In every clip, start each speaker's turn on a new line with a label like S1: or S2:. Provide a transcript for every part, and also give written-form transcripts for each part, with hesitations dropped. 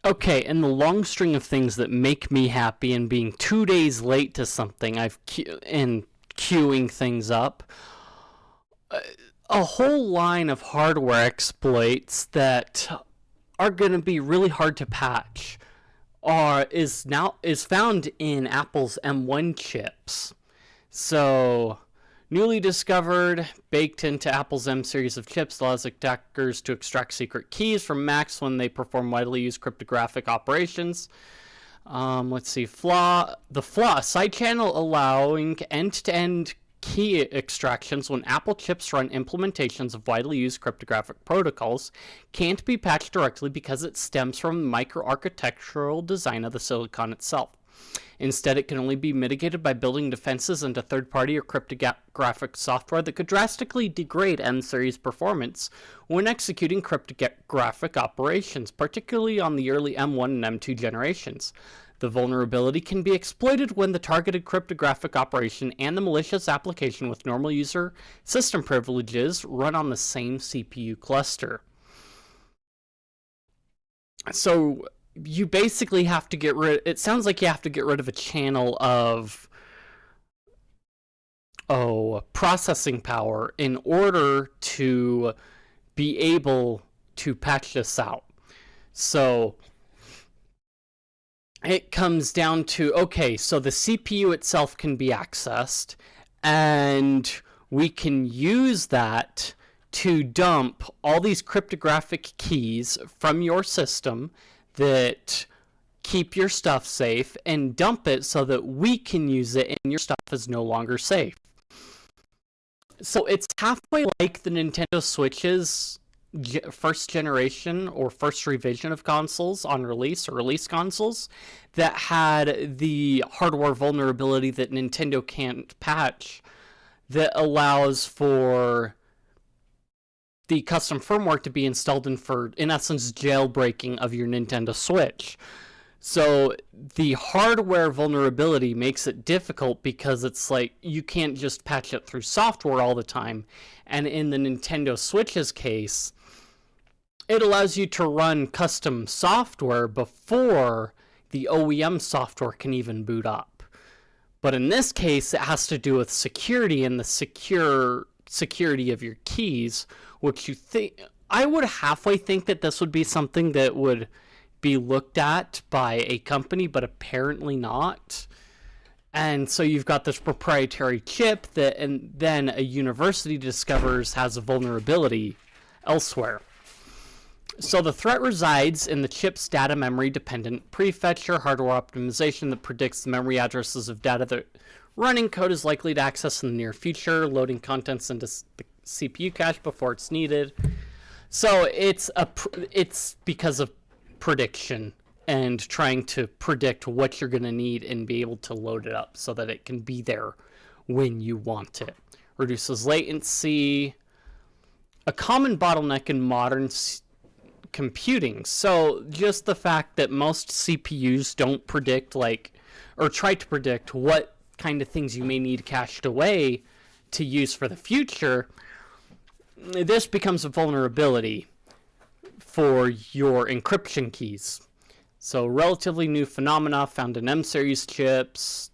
S1: Okay, and the long string of things that make me happy and being 2 days late to something, and queuing things up, a whole line of hardware exploits that are going to be really hard to patch is found in Apple's M1 chips. So, newly discovered, baked into Apple's M series of chips, allows attackers to extract secret keys from Macs when they perform widely used cryptographic operations. Let's see, the flaw, side channel allowing end-to-end key extractions when Apple chips run implementations of widely used cryptographic protocols can't be patched directly because it stems from the microarchitectural design of the silicon itself. Instead, it can only be mitigated by building defenses into third-party or cryptographic software that could drastically degrade M-series performance when executing cryptographic operations, particularly on the early M1 and M2 generations. The vulnerability can be exploited when the targeted cryptographic operation and the malicious application with normal user system privileges run on the same CPU cluster. So you basically have to it sounds like you have to get rid of a channel of processing power in order to be able to patch this out. So it comes down to, okay, so the CPU itself can be accessed, and we can use that to dump all these cryptographic keys from your system that keep your stuff safe, and dump it so that we can use it and your stuff is no longer safe. So it's halfway like the Nintendo Switch's first generation or first revision of consoles on release, or release consoles, that had the hardware vulnerability that Nintendo can't patch, that allows for the custom firmware to be installed in essence, jailbreaking of your Nintendo Switch. So the hardware vulnerability makes it difficult because it's like you can't just patch it through software all the time. And in the Nintendo Switch's case, it allows you to run custom software before the OEM software can even boot up. But in this case, it has to do with security and the security of your keys, which I would halfway think that this would be something that would be looked at by a company, but apparently not. And so you've got this proprietary chip that, and then a university discovers has a vulnerability elsewhere. So the threat resides in the chip's data memory dependent prefetcher hardware optimization that predicts the memory addresses of data that running code is likely to access in the near future, loading contents into the CPU cache before it's needed. So it's because of prediction and trying to predict what you're going to need and be able to load it up so that it can be there when you want it. Reduces latency, a common bottleneck in modern computing. So just the fact that most CPUs don't predict or try to predict what kind of things you may need cached away to use for the future, this becomes a vulnerability for your encryption keys. So relatively new phenomena found in M-series chips.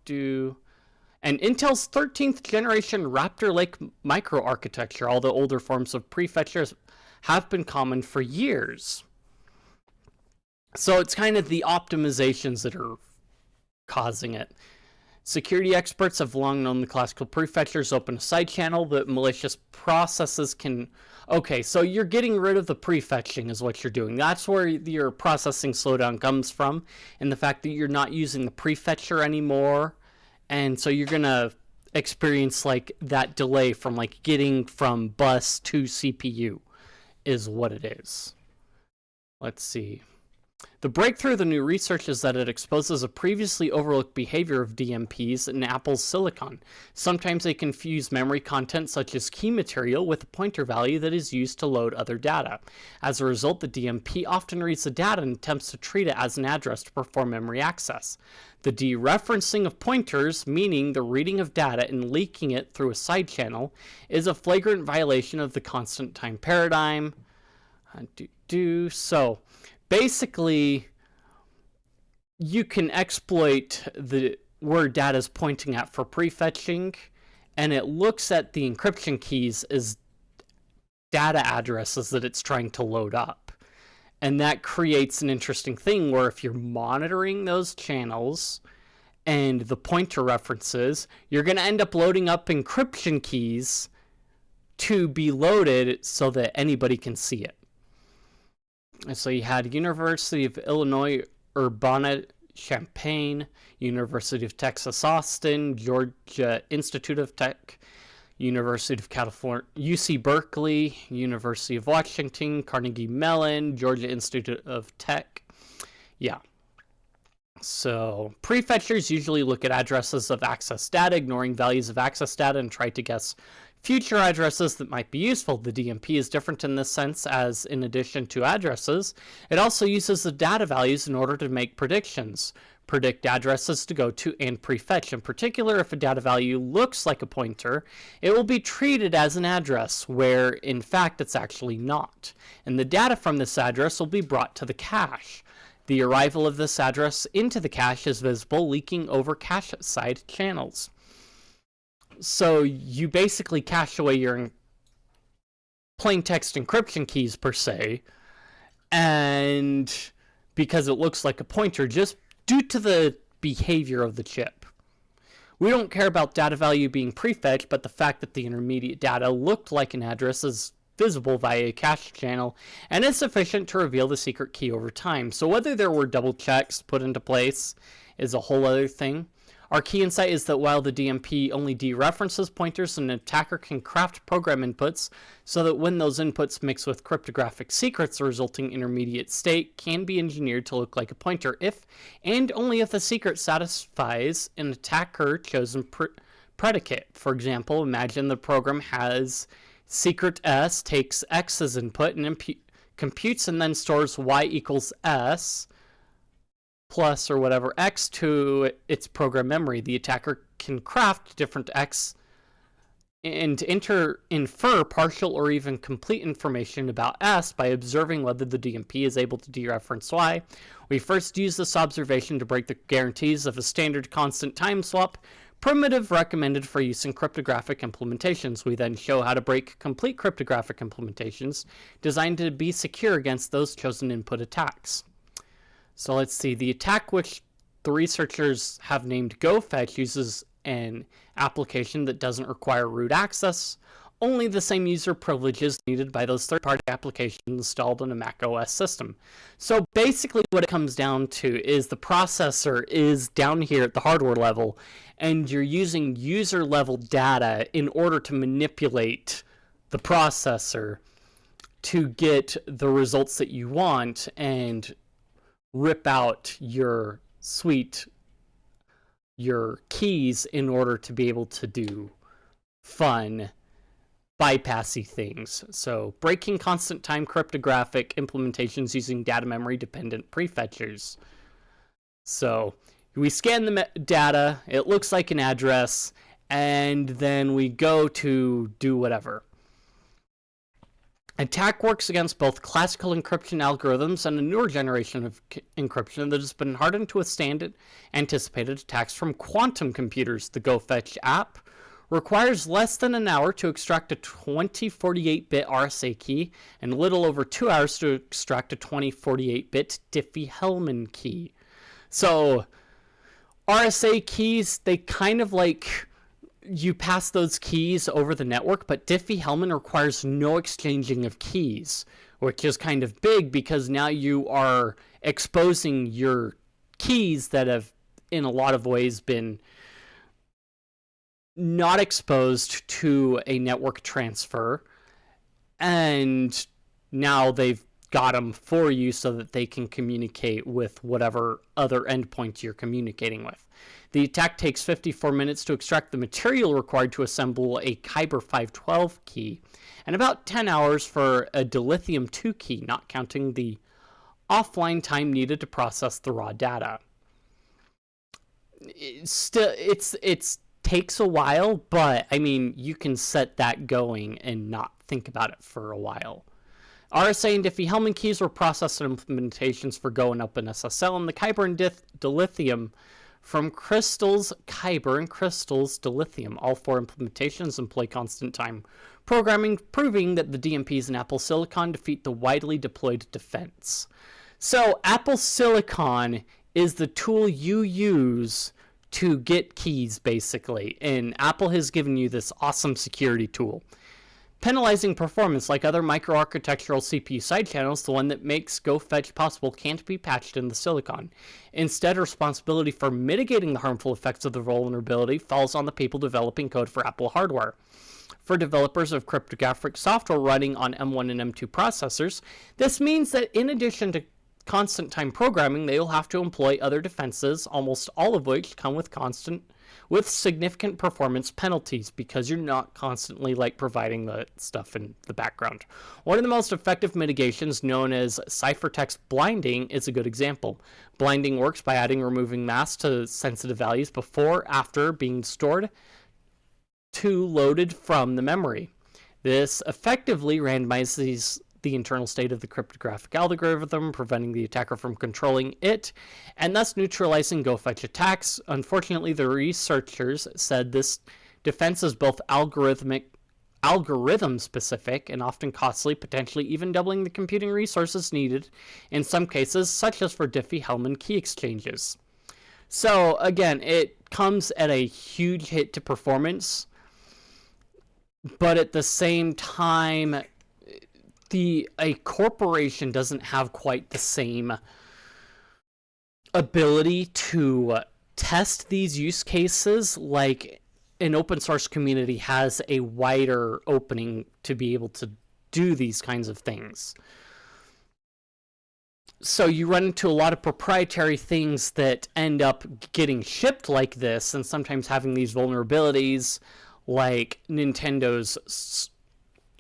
S1: And Intel's 13th generation Raptor Lake microarchitecture, all the older forms of prefetchers have been common for years. So it's kind of the optimizations that are causing it. Security experts have long known the classical prefetchers open a side channel that malicious processes can... Okay, so you're getting rid of the prefetching is what you're doing. That's where your processing slowdown comes from, and the fact that you're not using the prefetcher anymore. And so you're going to experience that delay from getting from bus to CPU is what it is. Let's see. The breakthrough of the new research is that it exposes a previously overlooked behavior of DMPs in Apple's silicon. Sometimes they confuse memory content such as key material with a pointer value that is used to load other data. As a result, the DMP often reads the data and attempts to treat it as an address to perform memory access. The dereferencing of pointers, meaning the reading of data and leaking it through a side channel, is a flagrant violation of the constant time paradigm. So, basically, you can exploit where data is pointing at for prefetching, and it looks at the encryption keys as data addresses that it's trying to load up. And that creates an interesting thing where if you're monitoring those channels and the pointer references, you're going to end up loading up encryption keys to be loaded so that anybody can see it. And so you had University of Illinois Urbana-Champaign, University of Texas Austin, Georgia Institute of Tech, University of California, UC Berkeley, University of Washington, Carnegie Mellon, Georgia Institute of Tech. Yeah. So prefetchers usually look at addresses of access data, ignoring values of access data, and try to guess future addresses that might be useful. The DMP is different in this sense, as in addition to addresses, it also uses the data values in order to make predictions. Predict addresses to go to and prefetch. In particular, if a data value looks like a pointer, it will be treated as an address, where in fact it's actually not. And the data from this address will be brought to the cache. The arrival of this address into the cache is visible, leaking over cache side channels. So you basically cache away your plain text encryption keys per se, and because it looks like a pointer, just due to the behavior of the chip. We don't care about data value being prefetched, but the fact that the intermediate data looked like an address is visible via a cache channel and is sufficient to reveal the secret key over time. So whether there were double checks put into place is a whole other thing. Our key insight is that while the DMP only dereferences pointers, an attacker can craft program inputs so that when those inputs mix with cryptographic secrets, the resulting intermediate state can be engineered to look like a pointer if and only if the secret satisfies an attacker chosen predicate. For example, imagine the program has secret S, takes X as input, and computes and then stores Y equals S plus or whatever X to its program memory. The attacker can craft different X and infer partial or even complete information about S by observing whether the DMP is able to dereference Y. We first use this observation to break the guarantees of a standard constant time swap primitive recommended for use in cryptographic implementations. We then show how to break complete cryptographic implementations designed to be secure against those chosen input attacks. So let's see, the attack which the researchers have named GoFetch uses an application that doesn't require root access, only the same user privileges needed by those third-party applications installed on a Mac OS system. So basically what it comes down to is the processor is down here at the hardware level, and you're using user-level data in order to manipulate the processor to get the results that you want and rip out your keys in order to be able to do fun, bypassy things. So breaking constant time cryptographic implementations using data memory dependent prefetchers. So we scan the data, it looks like an address, and then we go to do whatever. Attack works against both classical encryption algorithms and a newer generation of encryption that has been hardened to withstand anticipated attacks from quantum computers. The GoFetch app requires less than an hour to extract a 2048-bit RSA key and a little over 2 hours to extract a 2048-bit Diffie-Hellman key. So RSA keys, they kind of like, you pass those keys over the network, but Diffie-Hellman requires no exchanging of keys, which is kind of big because now you are exposing your keys that have in a lot of ways been not exposed to a network transfer, and now they've got them for you so that they can communicate with whatever other endpoint you're communicating with. The attack takes 54 minutes to extract the material required to assemble a Kyber 512 key, and about 10 hours for a dilithium 2 key, not counting the offline time needed to process the raw data. It's takes a while, but I mean, you can set that going and not think about it for a while. RSA and Diffie-Hellman keys were processed implementations for Go and OpenSSL, and the Kyber and dilithium from crystals, Kyber and crystals, dilithium. All 4 implementations employ constant time programming, proving that the DMPs in Apple Silicon defeat the widely deployed defense. So Apple Silicon is the tool you use to get keys, basically, and Apple has given you this awesome security tool. Penalizing performance, like other microarchitectural CPU side channels, the one that makes GoFetch possible can't be patched in the silicon. Instead, responsibility for mitigating the harmful effects of the vulnerability falls on the people developing code for Apple hardware. For developers of cryptographic software running on M1 and M2 processors, this means that in addition to constant time programming, they will have to employ other defenses, almost all of which come with significant performance penalties because you're not constantly providing the stuff in the background. One of the most effective mitigations, known as ciphertext blinding, is a good example. Blinding works by adding or removing masks to sensitive values before, after being stored to loaded from the memory. This effectively randomizes the internal state of the cryptographic algorithm, preventing the attacker from controlling it, and thus neutralizing GoFetch attacks. Unfortunately, the researchers said this defense is both algorithm-specific and often costly, potentially even doubling the computing resources needed in some cases, such as for Diffie-Hellman key exchanges. So again, it comes at a huge hit to performance, but at the same time, a corporation doesn't have quite the same ability to test these use cases. Like an open source community has a wider opening to be able to do these kinds of things. So you run into a lot of proprietary things that end up getting shipped like this, and sometimes having these vulnerabilities, like Nintendo's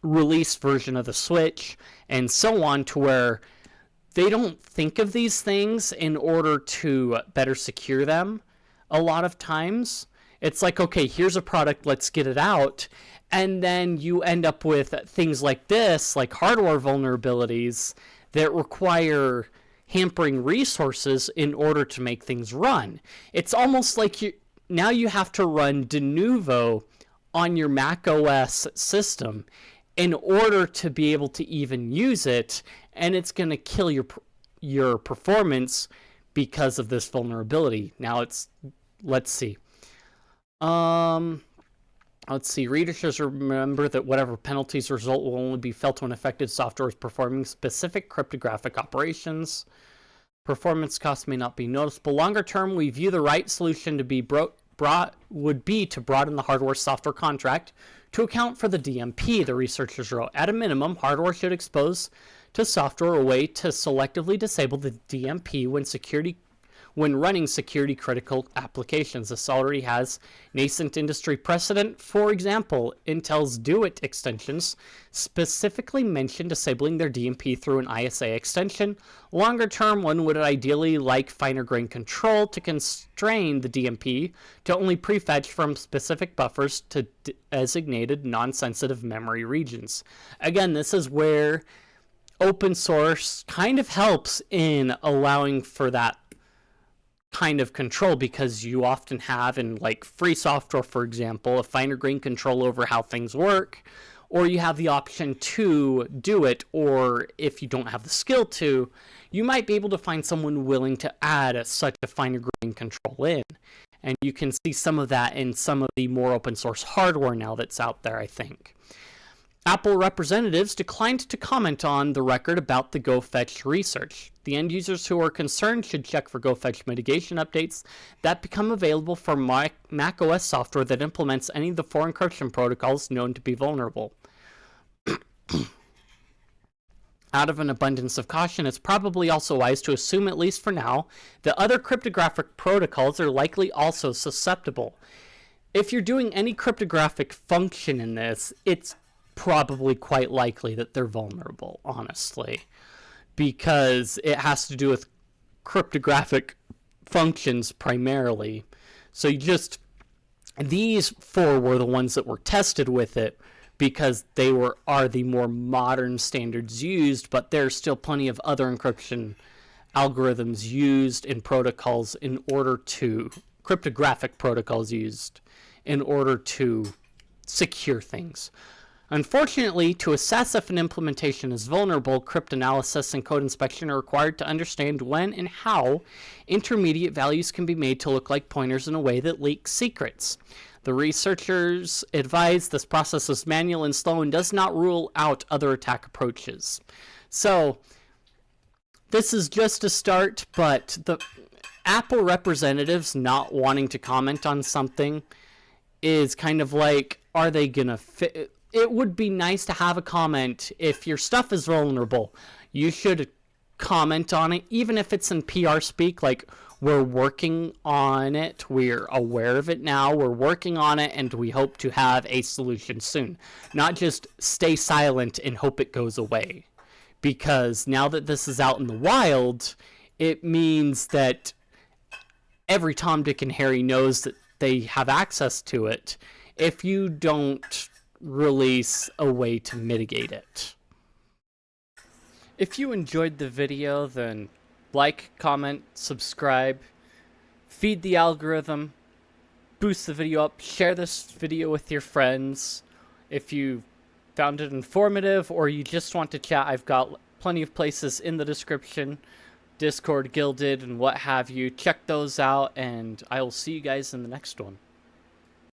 S1: release version of the Switch and so on, to where they don't think of these things in order to better secure them. A lot of times it's like, okay, here's a product, let's get it out, and then you end up with things like this, like hardware vulnerabilities that require hampering resources in order to make things run. It's almost like now you have to run de novo on your Mac OS system in order to be able to even use it, and it's going to kill your performance because of this vulnerability. Now let's see. Readers should remember that whatever penalties result will only be felt when affected software is performing specific cryptographic operations. Performance costs may not be noticeable. Longer term, we view the right solution to be would be to broaden the hardware-software contract to account for the DMP, the researchers wrote. At a minimum, hardware should expose to software a way to selectively disable the DMP when running security-critical applications. This already has nascent industry precedent. For example, Intel's DoIT extensions specifically mention disabling their DMP through an ISA extension. Longer term, one would ideally like finer-grained control to constrain the DMP to only prefetch from specific buffers to designated non-sensitive memory regions. Again, this is where open source kind of helps in allowing for that kind of control, because you often have in free software, for example, a finer grained control over how things work, or you have the option to do it, or if you don't have the skill to, you might be able to find someone willing to add such a finer grained control in. And you can see some of that in some of the more open source hardware now that's out there, I think. Apple representatives declined to comment on the record about the GoFetch research. The end users who are concerned should check for GoFetch mitigation updates that become available for Mac OS software that implements any of the 4 encryption protocols known to be vulnerable. Out of an abundance of caution, it's probably also wise to assume, at least for now, that other cryptographic protocols are likely also susceptible. If you're doing any cryptographic function in this, it's probably quite likely that they're vulnerable, honestly, because it has to do with cryptographic functions primarily. So these 4 were the ones that were tested with it, because they are the more modern standards used, but there's still plenty of other encryption algorithms used in protocols in order to, cryptographic protocols used in order to secure things. Unfortunately, to assess if an implementation is vulnerable, cryptanalysis and code inspection are required to understand when and how intermediate values can be made to look like pointers in a way that leaks secrets. The researchers advise this process is manual and slow and does not rule out other attack approaches. So, this is just a start, but the Apple representatives not wanting to comment on something is kind of like, are they gonna fit? It would be nice to have a comment. If your stuff is vulnerable, you should comment on it, even if it's in PR speak, like, we're working on it, we're aware of it now, we're working on it, and we hope to have a solution soon. Not just stay silent and hope it goes away. Because now that this is out in the wild, it means that every Tom, Dick, and Harry knows that they have access to it if you don't release a way to mitigate it. If you enjoyed the video, then like, comment, subscribe, feed the algorithm, boost the video up, share this video with your friends. If you found it informative or you just want to chat, I've got plenty of places in the description, Discord, Guilded, and what have you. Check those out, and I will see you guys in the next one.